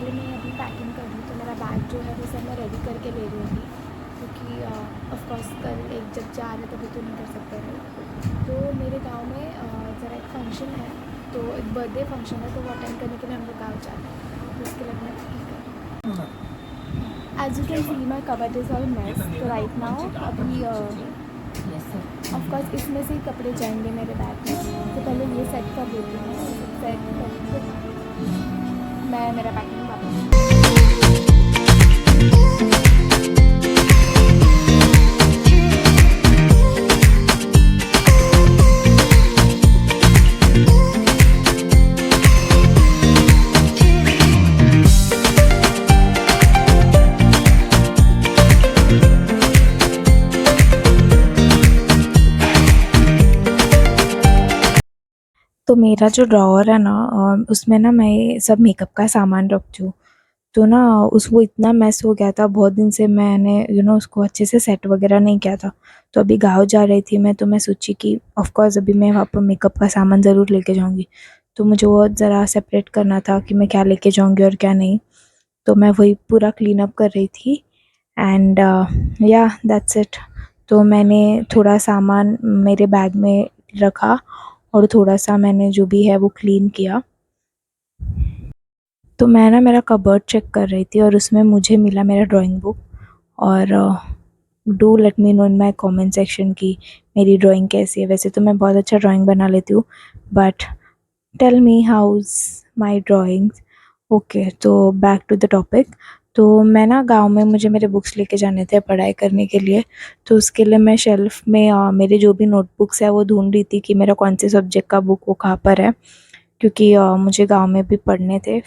लिए मैं अभी पैकिंग कर रही हूँ, तो मेरा बैग जो है वो सब मैं रेडी करके ले रही हूँ क्योंकि ऑफकोर्स कल एक जब जा रहे तभी तो नहीं कर सकते रहे। तो मेरे गांव में ज़रा एक फंक्शन है, तो एक बर्थडे फंक्शन है, तो वो अटेंड करने के लिए हम लोग गाँव जा रहे हैं, तो उसके लिए मैं पैकिंग कर रही हूँ। As you can see my cupboard is all mess. तो राइट नाउ अभी ऑफकोर्स इसमें से ही कपड़े जाएंगे मेरे बैग में, तो पहले ये सेट कर देती हूँ। सेट कर मैं मेरा पैकिंग वापस तो मेरा जो ड्रॉअर है ना उसमें ना मैं सब मेकअप का सामान रखती हूँ। तो ना वो इतना मैस हो गया था, बहुत दिन से मैंने उसको अच्छे से सेट वगैरह नहीं किया था। तो अभी गाँव जा रही थी मैं, तो मैं सोची कि ऑफ कोर्स अभी मैं वहाँ पर मेकअप का सामान ज़रूर लेके जाऊँगी। तो मुझे वो ज़रा सेपरेट करना था कि मैं क्या लेके जाऊँगी और क्या नहीं। तो मैं वही पूरा क्लीन अप कर रही थी एंड या दैट्स इट। तो मैंने थोड़ा सामान मेरे बैग में रखा और थोड़ा सा मैंने जो भी है वो क्लीन किया। तो मैं ना मेरा कबर्ड चेक कर रही थी और उसमें मुझे मिला मेरा ड्राइंग बुक। और do let me know in my comment section कि मेरी ड्राइंग कैसी है। वैसे तो मैं बहुत अच्छा ड्राइंग बना लेती हूँ, but tell me how's my drawings. Okay, तो बैक टू द टॉपिक। तो मैं ना गांव में मुझे मेरे बुक्स लेके जाने थे पढ़ाई करने के लिए। तो उसके लिए मैं शेल्फ़ में मेरे जो भी नोटबुक्स है वो ढूंढ रही थी कि मेरा कौन से सब्जेक्ट का बुक वो कहाँ पर है, क्योंकि मुझे गांव में भी पढ़ने थे।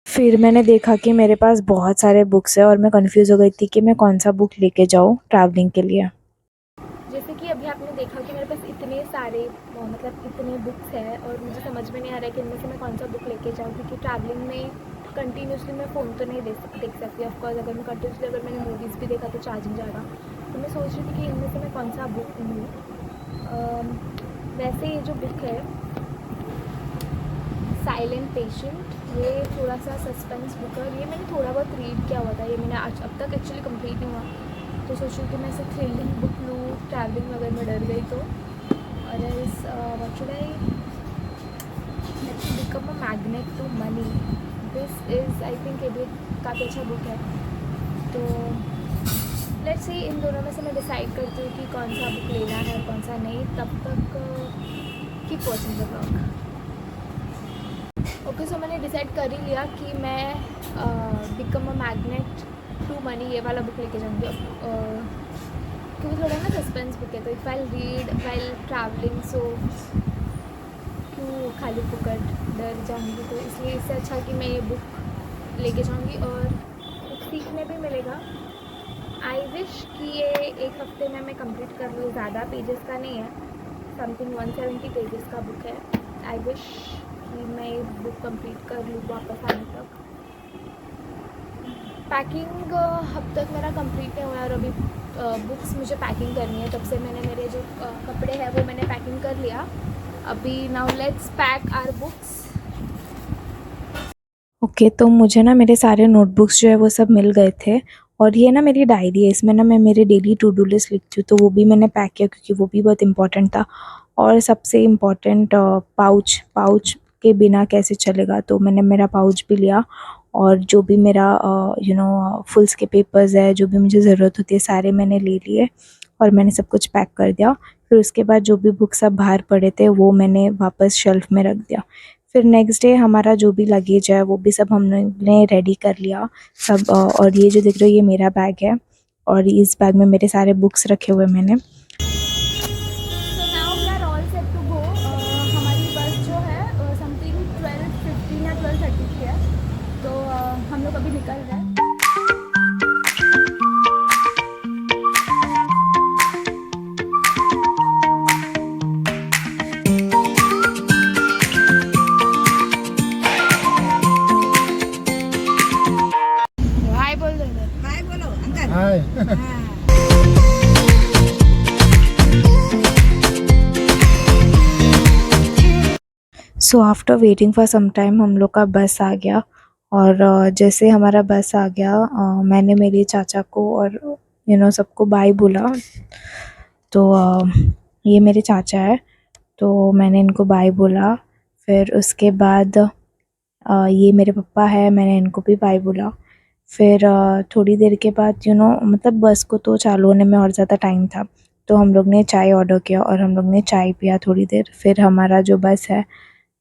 फिर मैंने देखा कि मेरे पास बहुत सारे बुक्स हैं और मैं कंफ्यूज हो गई थी कि मैं कौन सा बुक लेके जाऊँ ट्रैवलिंग के लिए। जैसे कि अभी आपने देखा कि मेरे पास इतने सारे मतलब इतने बुक्स हैं और मुझे समझ में नहीं आ रहा है कि इनमें से मैं कौन सा बुक लेके जाऊँ, क्योंकि ट्रैवलिंग में कंटिन्यूसली मैं फ़ोन तो नहीं देख सकती। ऑफकोर्स अगर मैं कंटिन्यूसली अगर मैंने मूवीज़ भी देखा तो चार्जिंग जाएगा। तो मैं सोच रही थी कि इनमें से मैं कौन सा बुक लूँ। वैसे ये जो बुक है साइलेंट पेशेंट, ये थोड़ा सा सस्पेंस बुक है। ये मैंने थोड़ा बहुत रीड किया हुआ था, ये मैंने आज अब तक एक्चुअली कंप्लीट नहीं हुआ। तो सोचूँ कि मैं ऐसे थ्रिलिंग बुक लूँ ट्रैवलिंग अगर मैं डर गई तो। और इस what should I become a magnet to money. This is I think ये भी काफ़ी अच्छा बुक है। तो लेट्स सी इन दोनों में से मैं डिसाइड करती हूँ कि कौन सा बुक लेना है कौन सा नहीं। तब तक keep watching the blog. Okay, so मैंने डिसाइड कर ही लिया कि मैं become a magnet to money ये वाला बुक लेके जाऊँगी। क्योंकि थोड़ा ना सस्पेंस बुक है, तो if I read while travelling so क्यों खाली फुकट डर जाऊँगी। तो इसलिए इससे अच्छा कि मैं ये बुक लेके जाऊँगी और कुछ सीखने भी मिलेगा। आई विश कि ये एक हफ्ते में मैं कंप्लीट कर लूँ। ज़्यादा पेजेस का नहीं है, समथिंग 170 पेजेस का बुक है। आई विश कि मैं ये बुक कंप्लीट कर लूँ वापस आने तक। पैकिंग अब तक मेरा कंप्लीट नहीं हुआ और अभी बुक्स मुझे पैकिंग करनी है। तब से मैंने मेरे जो कपड़े हैं वो मैंने पैकिंग कर लिया। अभी now let's pack our books. Okay, तो मुझे ना मेरे सारे नोटबुक्स जो है वो सब मिल गए थे और ये ना मेरी डायरी है, इसमें ना मैं मेरे डेली टू डू लिस्ट लिखती हूँ। तो वो भी मैंने पैक किया क्योंकि वो भी बहुत इम्पोर्टेंट था। और सबसे इम्पोर्टेंट पाउच पाउच के बिना कैसे चलेगा, तो मैंने मेरा पाउच भी लिया। और जो भी मेरा फुल्स के पेपर्स है, जो भी मुझे ज़रूरत होती है सारे मैंने ले लिए और मैंने सब कुछ पैक कर दिया। फिर उसके बाद जो भी बुक्स सब बाहर पड़े थे वो मैंने वापस शेल्फ में रख दिया। फिर नेक्स्ट डे हमारा जो भी लगेज है वो भी सब हमने रेडी कर लिया सब। और ये जो देख रहे हो ये मेरा बैग है और इस बैग में मेरे सारे बुक्स रखे हुए मैंने। So now we are all set to go। हमारी बस जो है समथिंग 12:15 या 12:30 की है। तो हम लोग अभी निकल रहे हैं। हाय बोल दो इधर। हाय बोलो uncle. Hi. So after waiting for some time हम लोग का बस आ गया और जैसे हमारा बस आ गया मैंने मेरे चाचा को और सबको बाय बोला। तो ये मेरे चाचा है, तो मैंने इनको बाय बोला। फिर उसके बाद ये मेरे पापा है, मैंने इनको भी बाय बोला। फिर थोड़ी देर के बाद मतलब बस को तो चालू होने में और ज़्यादा टाइम था, तो हम लोग ने चाय ऑर्डर किया और हम लोग ने चाय पिया थोड़ी देर। फिर हमारा जो बस है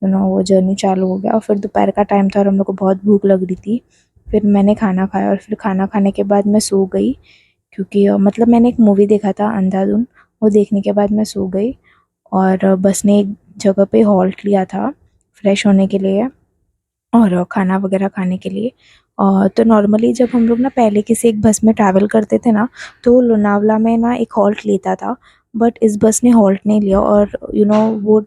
वो जर्नी चालू हो गया। और फिर दोपहर का टाइम था और हम लोग को बहुत भूख लग रही थी। फिर मैंने खाना खाया और फिर खाना खाने के बाद मैं सो गई, क्योंकि मतलब मैंने एक मूवी देखा था अंधाधुन, वो देखने के बाद मैं सो गई। और बस ने एक जगह पे हॉल्ट लिया था फ्रेश होने के लिए और खाना वगैरह खाने के लिए। तो नॉर्मली जब हम लोग ना पहले किसी एक बस में ट्रैवल करते थे ना, तो लोनावला में ना एक हॉल्ट लेता था। बट इस बस ने हॉल्ट नहीं लिया और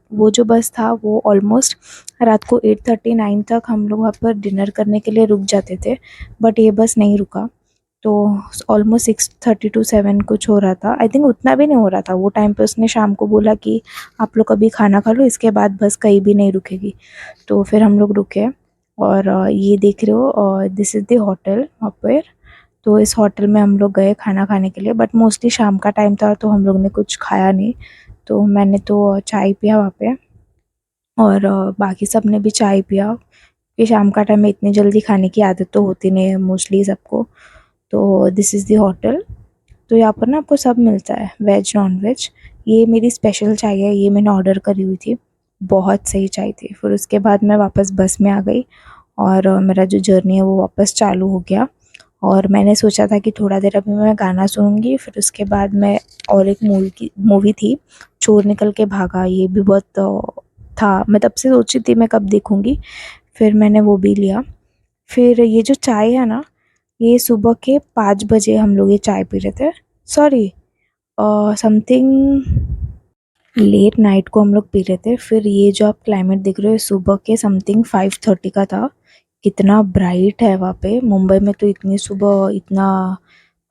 वो जो बस था वो ऑलमोस्ट रात को 8:39 तक हम लोग वहाँ पर डिनर करने के लिए रुक जाते थे, बट ये बस नहीं रुका। तो ऑलमोस्ट 6:30 to 7 कुछ हो रहा था, आई थिंक उतना भी नहीं हो रहा था वो टाइम पे। उसने शाम को बोला कि आप लोग अभी खाना खा लो, इसके बाद बस कहीं भी नहीं रुकेगी। तो फिर हम लोग रुके और ये देख रहे हो दिस इज़ द होटल वहाँ पर। तो इस होटल में हम लोग गए खाना खाने के लिए, बट मोस्टली शाम का टाइम था तो हम लोग ने कुछ खाया नहीं। तो मैंने तो चाय पिया वहाँ पे और बाकी सब ने भी चाय पिया, कि शाम का टाइम में इतनी जल्दी खाने की आदत तो होती नहीं है मोस्टली सबको। तो दिस इज़ द होटल। तो यहाँ पर ना आपको सब मिलता है, वेज नॉन वेज। ये मेरी स्पेशल चाय है, ये मैंने ऑर्डर करी हुई थी, बहुत सही चाय थी। फिर उसके बाद मैं वापस बस में आ गई और मेरा जो जर्नी है वो वापस चालू हो गया। और मैंने सोचा था कि थोड़ा देर अभी मैं गाना सुनूंगी, फिर उसके बाद मैं और एक मूवी थी चोर निकल के भागा, ये भी बहुत था। मैं तब से सोची थी मैं कब देखूंगी, फिर मैंने वो भी लिया। फिर ये जो चाय है ना, ये सुबह के 5 बजे हम लोग ये चाय पी रहे थे, सॉरी समथिंग लेट नाइट को हम लोग पी रहे थे। फिर ये जो आप क्लाइमेट देख रहे हो सुबह के समथिंग 5:30 का था। कितना ब्राइट है वहाँ पे। मुंबई में तो इतनी सुबह इतना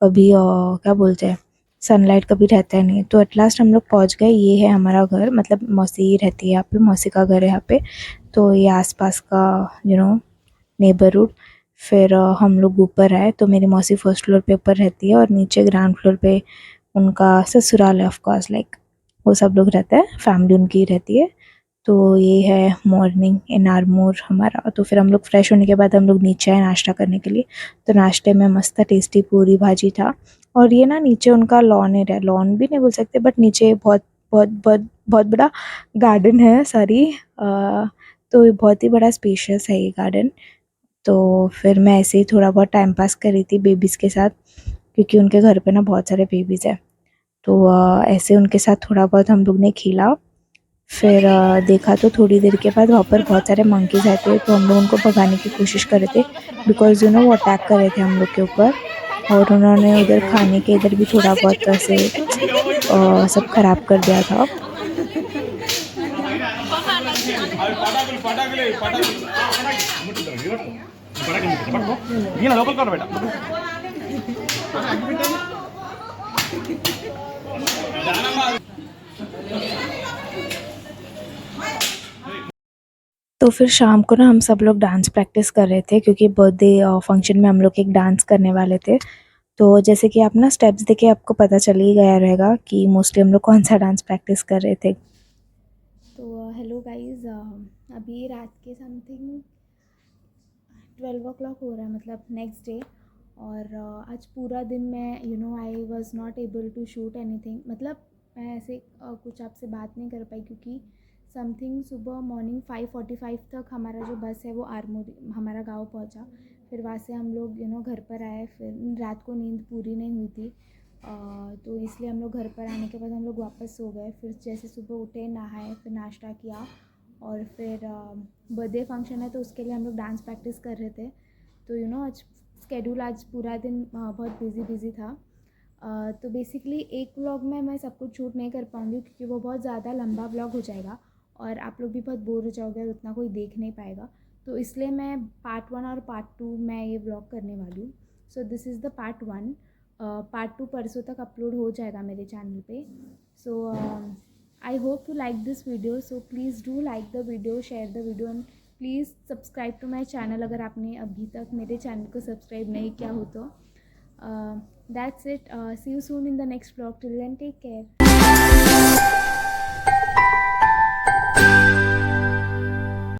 कभी क्या बोलते हैं, सनलाइट कभी रहता है नहीं। तो एट लास्ट हम लोग पहुँच गए, ये है हमारा घर, मतलब मौसी रहती है यहाँ पे, मौसी का घर है यहाँ पे। तो ये आसपास का नेबरहुड। फिर हम लोग ऊपर आए, तो मेरी मौसी फर्स्ट फ्लोर पे ऊपर रहती है और नीचे ग्राउंड फ्लोर पे उनका ससुराल है, ऑफ कोर्स लाइक वो सब लोग रहते हैं, फैमिली उनकी रहती है। तो ये है मॉर्निंग इन आरमोर हमारा। तो फिर हम लोग फ्रेश होने के बाद हम लोग नीचे आए नाश्ता करने के लिए। तो नाश्ते में मस्त टेस्टी पूरी भाजी था। और ये ना नीचे उनका लॉन एरिया, लॉन भी नहीं बोल सकते बट नीचे बहुत बहुत बहुत बहुत बड़ा गार्डन है, सॉरी। तो ये बहुत ही बड़ा स्पेशियस है ये गार्डन। तो फिर मैं ऐसे ही थोड़ा बहुत टाइम पास कर रही थी बेबीज़ के साथ, क्योंकि उनके घर पे ना बहुत सारे बेबीज़ हैं। तो ऐसे उनके साथ थोड़ा बहुत हम लोग ने खेला। फिर देखा तो थोड़ी देर के बाद वहाँ पर बहुत सारे मंकीज़ आए थे, तो हम लोग उनको भगाने की कोशिश कर रहे थे, बिकॉज़ वो अटैक कर रहे थे हम लोग के ऊपर। और उन्होंने उधर खाने के इधर भी थोड़ा बहुत ऐसे सब खराब कर दिया था। तो फिर शाम को ना हम सब लोग डांस प्रैक्टिस कर रहे थे, क्योंकि बर्थडे फंक्शन में हम लोग एक डांस करने वाले थे। तो जैसे कि आप ना स्टेप्स देखे आपको पता चल ही गया रहेगा कि मोस्टली हम लोग कौन सा डांस प्रैक्टिस कर रहे थे। तो हेलो गाइस, अभी रात के समथिंग 12 o'clock हो रहा है, मतलब नेक्स्ट डे। और आज पूरा दिन मैं I was not able to shoot anything, मतलब मैं ऐसे कुछ आपसे बात नहीं कर पाई, क्योंकि समथिंग सुबह मॉर्निंग 5:45 तक हमारा जो बस है वो आरमोरी हमारा गांव पहुंचा। फिर वहाँ से हम लोग घर पर आए। फिर रात को नींद पूरी नहीं हुई थी, तो इसलिए हम लोग घर पर आने के बाद हम लोग वापस सो गए। फिर जैसे सुबह उठे, नहाए, फिर नाश्ता किया और फिर बर्थडे फंक्शन है तो उसके लिए हम लोग डांस प्रैक्टिस कर रहे थे। तो आज स्केड्यूल आज पूरा दिन बहुत बिजी था। तो बेसिकली एक व्लॉग में मैं सब कुछ शूट नहीं कर पाऊँगी, क्योंकि वो बहुत ज़्यादा लंबा व्लॉग हो जाएगा और आप लोग भी बहुत बोर हो जाओगे और उतना कोई देख नहीं पाएगा। तो इसलिए मैं पार्ट 1 और पार्ट 2 मैं ये व्लॉग करने वाली हूँ। So this is the part 1। Part 2 परसों तक अपलोड हो जाएगा मेरे चैनल पे। सो I hope you like this video, so please do like the video, share the video and please subscribe to my channel अगर आपने अभी तक मेरे चैनल को सब्सक्राइब नहीं किया हो तो. That's it. See you soon in the next vlog. Till then, take care.